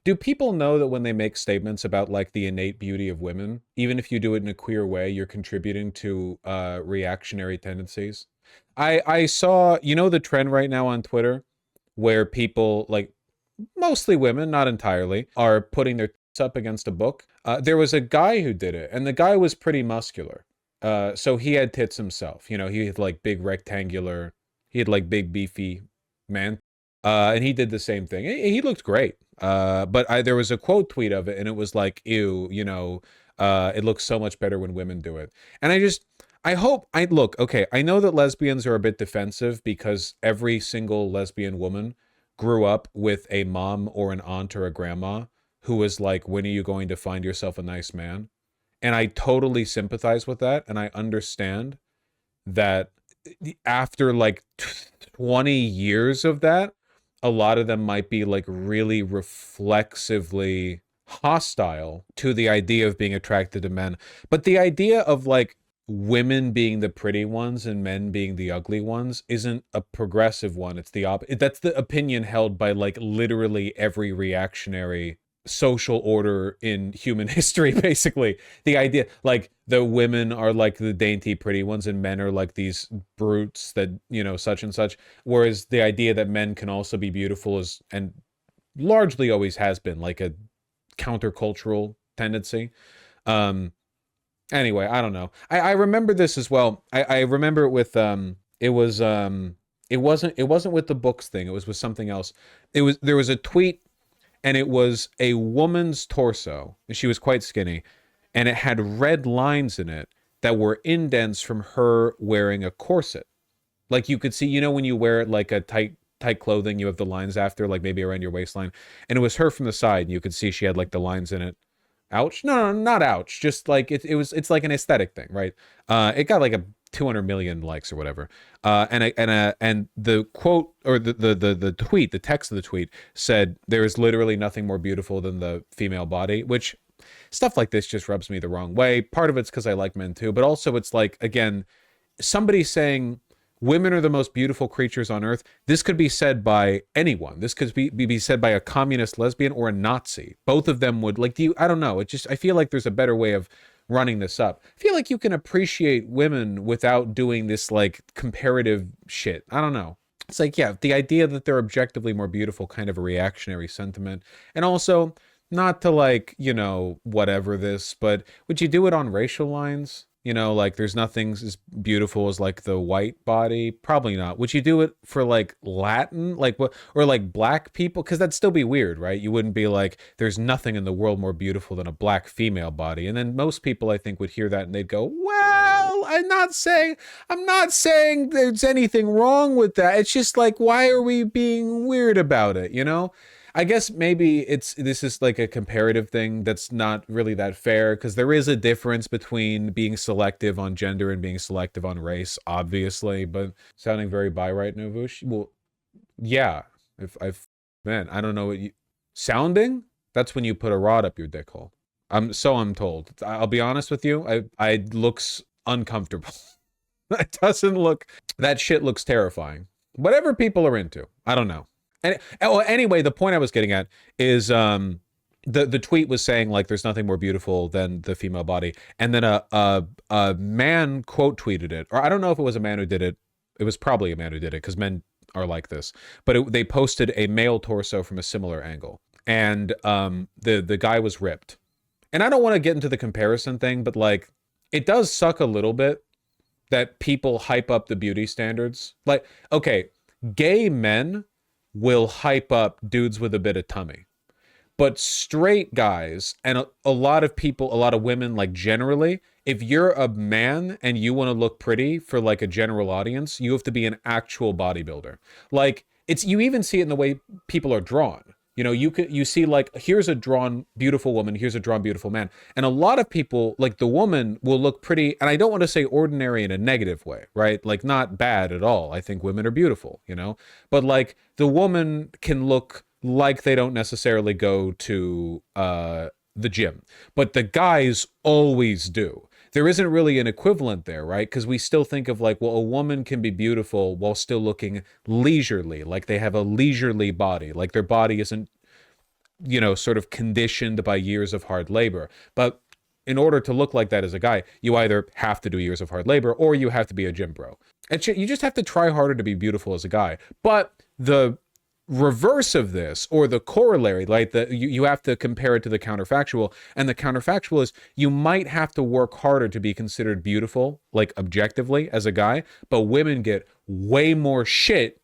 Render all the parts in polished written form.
Do people know that when they make statements about like the innate beauty of women, even if you do it in a queer way, you're contributing to reactionary tendencies? I saw, you know, the trend right now on Twitter where people like mostly women, not entirely, are putting their tits up against a book. There was a guy who did it, and the guy was pretty muscular. So he had tits himself. You know, he had like big rectangular, he had like big beefy man. And he did the same thing. He looked great. But there was a quote tweet of it, and it was like, "Ew, you know, it looks so much better when women do it." And I hope, I look, okay, I know that lesbians are a bit defensive because every single lesbian woman grew up with a mom or an aunt or a grandma who was like, when are you going to find yourself a nice man? And I totally sympathize with that. And I understand that after like 20 years of that, a lot of them might be like really reflexively hostile to the idea of being attracted to men. But the idea of like women being the pretty ones and men being the ugly ones isn't a progressive one. It's the opposite. That's the opinion held by like literally every reactionary social order in human history, basically. The idea like the women are like the dainty pretty ones and men are like these brutes that, you know, such and such, whereas the idea that men can also be beautiful is, and largely always has been, like a countercultural tendency. um Anyway, I don't know. I remember this as well. I remember it with it was it wasn't with the books thing, it was with something else. There was a tweet, and it was a woman's torso, and she was quite skinny, and it had red lines in it that were indents from her wearing a corset. Like you could see, you know, when you wear like a tight clothing, you have the lines after, like maybe around your waistline. And it was her from the side, and you could see she had like the lines in it. Ouch. No, no, not ouch. Just like it's like an aesthetic thing, right? It got like a 200 million likes or whatever. And the quote, or the tweet, the text of the tweet said, there is literally nothing more beautiful than the female body, which stuff like this just rubs me the wrong way. Part of it's because I like men too, but also it's like, again, somebody saying women are the most beautiful creatures on earth. This could be said by anyone. This could be said by a communist lesbian or a Nazi. Both of them would, like, do you, I don't know. It just, I feel like there's a better way of running this up. I feel like you can appreciate women without doing this like comparative shit. I don't know. It's like, yeah, the idea that they're objectively more beautiful, kind of a reactionary sentiment. And also, not to like, you know, whatever this, but would you do it on racial lines? You know, like there's nothing as beautiful as like the white body. Probably not. Would you do it for like Latin, like what, or like black people? Because that'd still be weird, right? You wouldn't be like, there's nothing in the world more beautiful than a black female body. And then most people, I think, would hear that and they'd go, well, I'm not saying there's anything wrong with that. It's just like, why are we being weird about it? You know? I guess maybe this is like a comparative thing that's not really that fair, because there is a difference between being selective on gender and being selective on race, obviously. But sounding very bi right, Novush. Well, yeah. If I've man, I don't know what you sounding. That's when you put a rod up your dick hole. I'm told. I'll be honest with you. I looks uncomfortable. It doesn't look. That shit looks terrifying. Whatever people are into, I don't know. And anyway, the point I was getting at is the tweet was saying like there's nothing more beautiful than the female body, and then a man quote tweeted it, or I don't know if it was a man who did it. It was probably a man who did it because men are like this. But they posted a male torso from a similar angle, and the guy was ripped. And I don't want to get into the comparison thing, but like it does suck a little bit that people hype up the beauty standards. Like, okay, gay men will hype up dudes with a bit of tummy. But straight guys and a lot of people, a lot of women, like generally, if you're a man and you want to look pretty for like a general audience, you have to be an actual bodybuilder. Like it's, you even see it in the way people are drawn. You know, you see like, here's a drawn beautiful woman, here's a drawn beautiful man. And a lot of people, like the woman will look pretty, and I don't want to say ordinary in a negative way, right? Like not bad at all. I think women are beautiful, you know? But like the woman can look like they don't necessarily go to the gym. But the guys always do. There isn't really an equivalent there, right? Because we still think of like, well, a woman can be beautiful while still looking leisurely, like they have a leisurely body, like their body isn't you know, sort of conditioned by years of hard labor. But in order to look like that as a guy, you either have to do years of hard labor or you have to be a gym bro. And you just have to try harder to be beautiful as a guy. But the reverse of this, or the corollary, like you have to compare it to the counterfactual, and the counterfactual is you might have to work harder to be considered beautiful, like objectively as a guy, but women get way more shit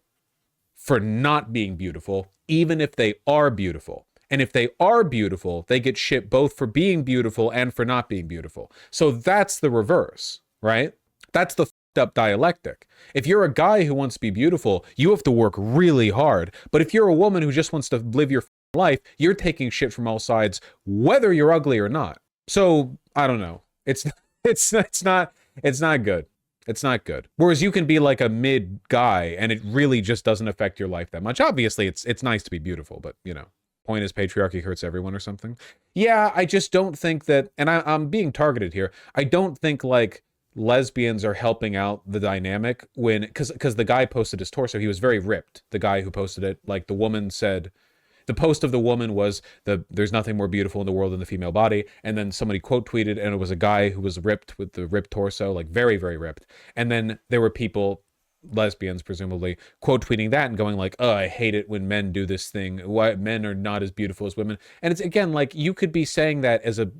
for not being beautiful, even if they are beautiful. And if they are beautiful, they get shit both for being beautiful and for not being beautiful. So that's the reverse, right? That's the fucked up dialectic. If you're a guy who wants to be beautiful, you have to work really hard. But if you're a woman who just wants to live your life, you're taking shit from all sides, whether you're ugly or not. So I don't know. It's not good. It's not good. Whereas you can be like a mid guy and it really just doesn't affect your life that much. Obviously, it's nice to be beautiful, but you know, point is patriarchy hurts everyone or something. Yeah, I just don't think that, and I'm being targeted here. I don't think like lesbians are helping out the dynamic when, because the guy posted his torso. He was very ripped. The guy who posted it, like the woman said, the post of the woman was there's nothing more beautiful in the world than the female body. And then somebody quote tweeted, and it was a guy who was ripped with the ripped torso, like very, very ripped. And then there were people, lesbians presumably, quote tweeting that and going like, oh, I hate it when men do this thing. Why men are not as beautiful as women. And it's, again, like you could be saying that as a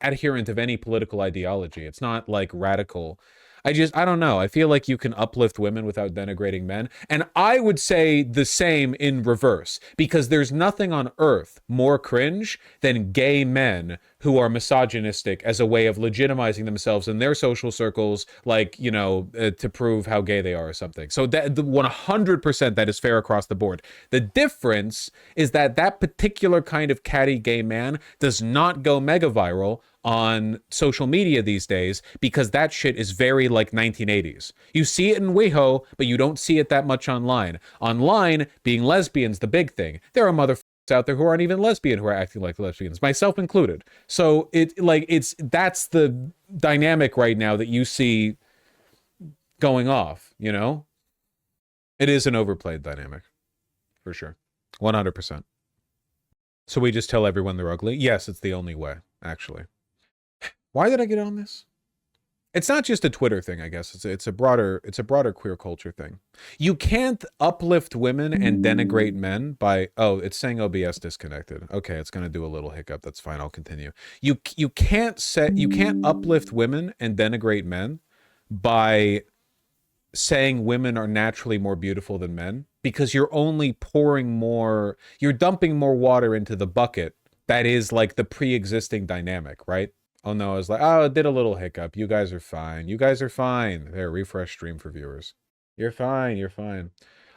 adherent of any political ideology. It's not like radical. I don't know. I feel like you can uplift women without denigrating men. And I would say the same in reverse, because there's nothing on earth more cringe than gay men who are misogynistic as a way of legitimizing themselves in their social circles, like, you know, to prove how gay they are or something. So that 100% that is fair across the board. The difference is that that particular kind of catty gay man does not go mega viral on social media these days, because that shit is very like 1980s. You see it in WeHo, but you don't see it that much online. Online, being lesbian's the big thing. There are motherfuckers out there who aren't even lesbian who are acting like lesbians, myself included. So that's the dynamic right now that you see going off, you know? It is an overplayed dynamic, for sure. 100%. So we just tell everyone they're ugly? Yes, it's the only way, actually. Why did I get on this? It's not just a Twitter thing, I guess. It's a broader queer culture thing. You can't uplift women and denigrate men by, oh, it's saying OBS disconnected. Okay, it's gonna do a little hiccup. That's fine. I'll continue. You can't uplift women and denigrate men by saying women are naturally more beautiful than men, because you're only you're dumping more water into the bucket that is like the pre-existing dynamic, right? Oh no, I was like, oh, it did a little hiccup. You guys are fine. You guys are fine. There, refresh stream for viewers. You're fine. You're fine.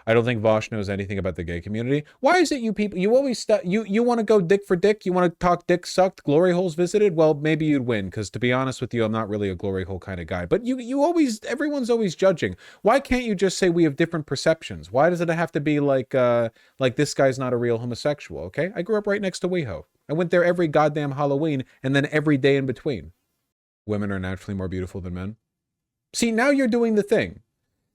I don't think Vosh knows anything about the gay community. Why is it you people, you always, you want to go dick for dick? You want to talk dick sucked, glory holes visited? Well, maybe you'd win, because to be honest with you, I'm not really a glory hole kind of guy. But everyone's always judging. Why can't you just say we have different perceptions? Why does it have to be like this guy's not a real homosexual, okay? I grew up right next to WeHo. I went there every goddamn Halloween, and then every day in between. Women are naturally more beautiful than men. See, now you're doing the thing.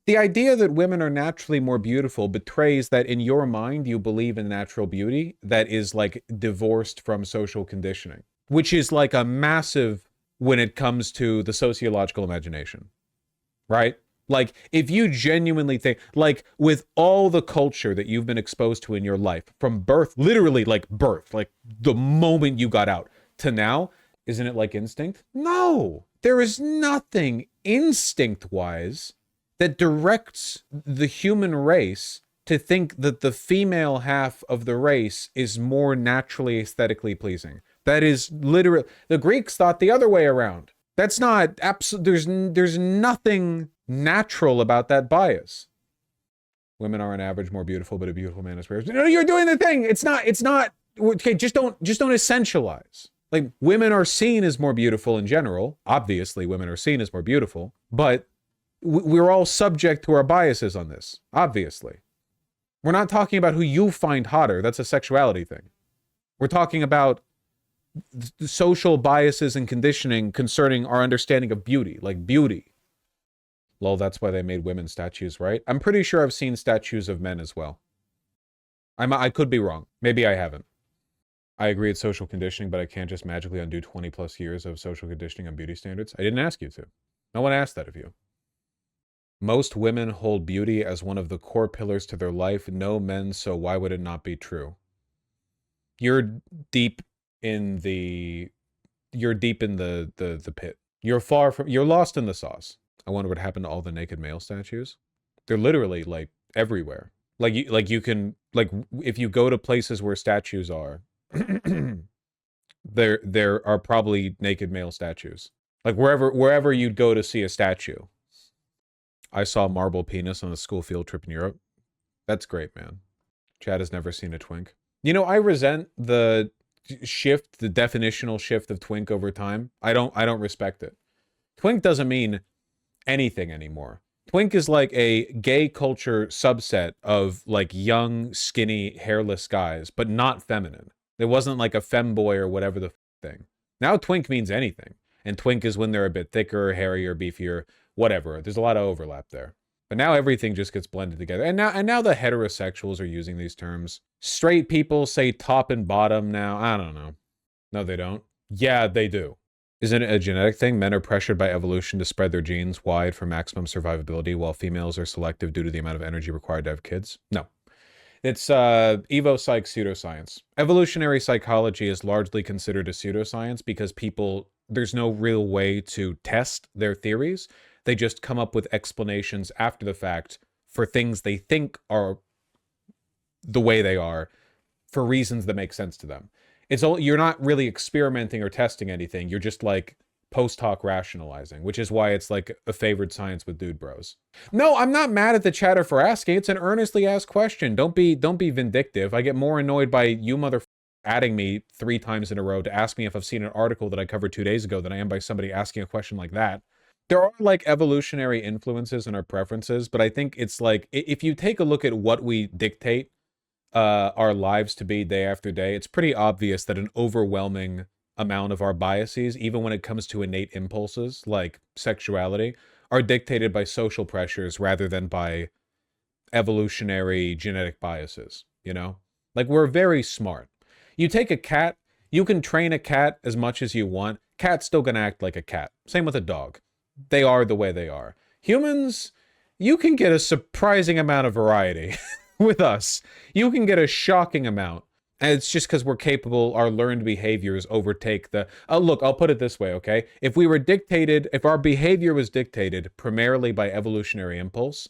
The idea that women are naturally more beautiful betrays that in your mind you believe in natural beauty that is like divorced from social conditioning, which is like a massive when it comes to the sociological imagination, right? Like, if you genuinely think, like, with all the culture that you've been exposed to in your life, from birth, literally, like, birth, like, the moment you got out, to now, isn't it like instinct? No! There is nothing instinct-wise that directs the human race to think that the female half of the race is more naturally aesthetically pleasing. That is literally... The Greeks thought the other way around. That's not... There's nothing natural about that bias. Women are on average more beautiful, but a beautiful man is rare. No, you're doing the thing. It's not. Okay, just don't essentialize. Like, women are seen as more beautiful in general. Obviously, women are seen as more beautiful, but we're all subject to our biases on this. Obviously. We're not talking about who you find hotter. That's a sexuality thing. We're talking about social biases and conditioning concerning our understanding of beauty, like beauty. Lol, that's why they made women statues, right? I'm pretty sure I've seen statues of men as well. I could be wrong. Maybe I haven't. I agree it's social conditioning, but I can't just magically undo 20 plus years of social conditioning on beauty standards. I didn't ask you to. No one asked that of you. Most women hold beauty as one of the core pillars to their life. No men, so why would it not be true? You're deep in the the pit. You're lost in the sauce. I wonder what happened to all the naked male statues. They're literally like everywhere. You can if you go to places where statues are, there are probably naked male statues. Like wherever you'd go to see a statue. I saw a marble penis on a school field trip in Europe. That's great, man. Chad has never seen a twink. You know, I resent the shift, the definitional shift of twink over time. I don't respect it. Twink doesn't mean anything anymore. Twink is like a gay culture subset of like young, skinny, hairless guys, but not feminine. It wasn't like a femboy or whatever the thing. Now twink means anything. And twink is when they're a bit thicker, hairier, beefier, whatever. There's a lot of overlap there. But now everything just gets blended together. And now the heterosexuals are using these terms. Straight people say top and bottom now. I don't know. No, they don't. Yeah, they do. Isn't it a genetic thing? Men are pressured by evolution to spread their genes wide for maximum survivability, while females are selective due to the amount of energy required to have kids? No. It's evo psych pseudoscience. Evolutionary psychology is largely considered a pseudoscience because there's no real way to test their theories. They just come up with explanations after the fact for things they think are the way they are for reasons that make sense to them. You're not really experimenting or testing anything. You're just like post hoc rationalizing, which is why it's like a favored science with dude bros. No, I'm not mad at the chatter for asking. It's an earnestly asked question. Don't be vindictive. I get more annoyed by you mother adding me 3 times in a row to ask me if I've seen an article that I covered 2 days ago than I am by somebody asking a question like that. There are like evolutionary influences in our preferences, but I think it's like if you take a look at what we dictate our lives to be day after day, it's pretty obvious that an overwhelming amount of our biases, even when it comes to innate impulses like sexuality, are dictated by social pressures rather than by evolutionary genetic biases, you know? Like, we're very smart. You take a cat, you can train a cat as much as you want, cat's still gonna act like a cat. Same with a dog. They are the way they are. Humans, you can get a surprising amount of variety. With us, you can get a shocking amount. And it's just because we're capable, our learned behaviors overtake the... look, I'll put it this way, okay? If our behavior was dictated primarily by evolutionary impulse,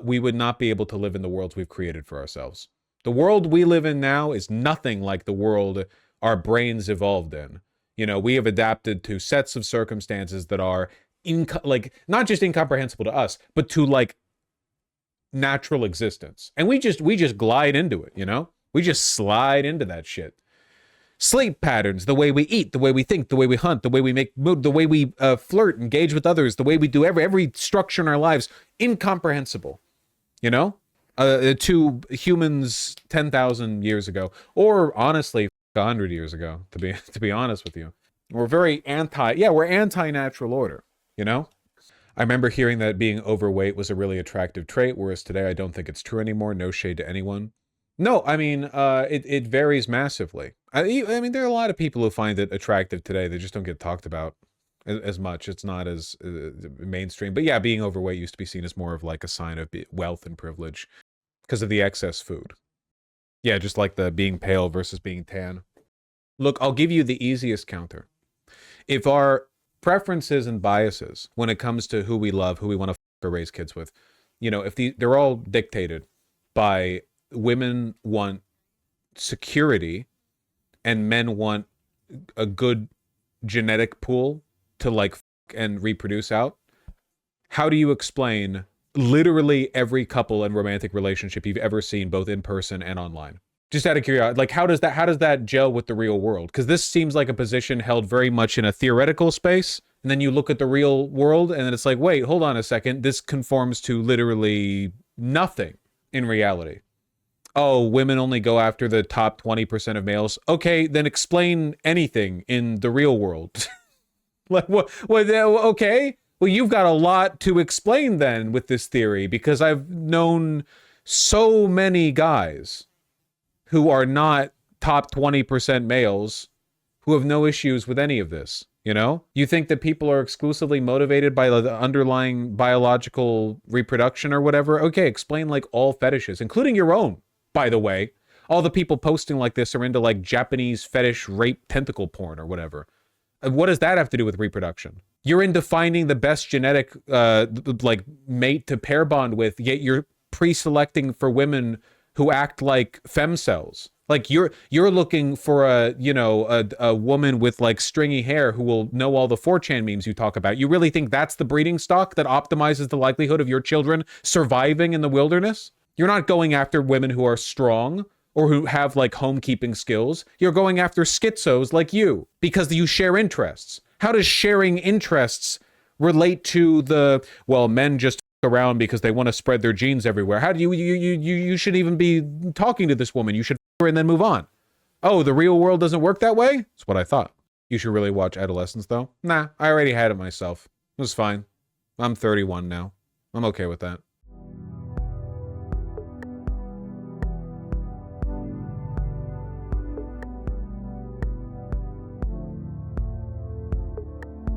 we would not be able to live in the worlds we've created for ourselves. The world we live in now is nothing like the world our brains evolved in. You know, we have adapted to sets of circumstances that are, not just incomprehensible to us, but to, like, natural existence. And we just glide into it, you know? We just slide into that shit. Sleep patterns, the way we eat, the way we think, the way we hunt, the way we make mood, the way we flirt, engage with others, the way we do every structure in our lives, incomprehensible, you know? To humans 10,000 years ago, or honestly 100 years ago, to be honest with you. We're anti-natural order, you know? I remember hearing that being overweight was a really attractive trait, whereas today I don't think it's true anymore. No shade to anyone. No, I mean, it varies massively. I mean, there are a lot of people who find it attractive today. They just don't get talked about as much. It's not as mainstream. But yeah, being overweight used to be seen as more of like a sign of wealth and privilege because of the excess food. Yeah, just like the being pale versus being tan. Look, I'll give you the easiest counter. If our preferences and biases when it comes to who we love, who we want to or raise kids with, you know, if they're all dictated by women want security and men want a good genetic pool to like and reproduce out, how do you explain literally every couple and romantic relationship you've ever seen, both in person and online? Just out of curiosity, like how does that gel with the real world? Because this seems like a position held very much in a theoretical space, and then you look at the real world, and then it's like, wait, hold on a second, this conforms to literally nothing in reality. Oh, women only go after the top 20% of males. Okay, then explain anything in the real world. Like what? Okay, well, you've got a lot to explain then with this theory, because I've known so many guys who are not top 20% males who have no issues with any of this. You know, you think that people are exclusively motivated by the underlying biological reproduction or whatever? Okay, explain like all fetishes, including your own, by the way. All the people posting like this are into like Japanese fetish rape tentacle porn or whatever. What does that have to do with reproduction? You're into finding the best genetic like mate to pair bond with, yet you're pre-selecting for women who act like femcells. Like you're looking for a woman with like stringy hair who will know all the 4chan memes you talk about. You really think that's the breeding stock that optimizes the likelihood of your children surviving in the wilderness? You're not going after women who are strong or who have like homekeeping skills. You're going after schizos like you because you share interests. How does sharing interests relate to the, well, men just around because they want to spread their genes everywhere? How do you shouldn't even be talking to this woman. You should her and then move on. Oh, the real world doesn't work that way? That's what I thought. You should really watch Adolescence though. Nah, I already had it myself. It was fine. I'm 31 now. I'm okay with that.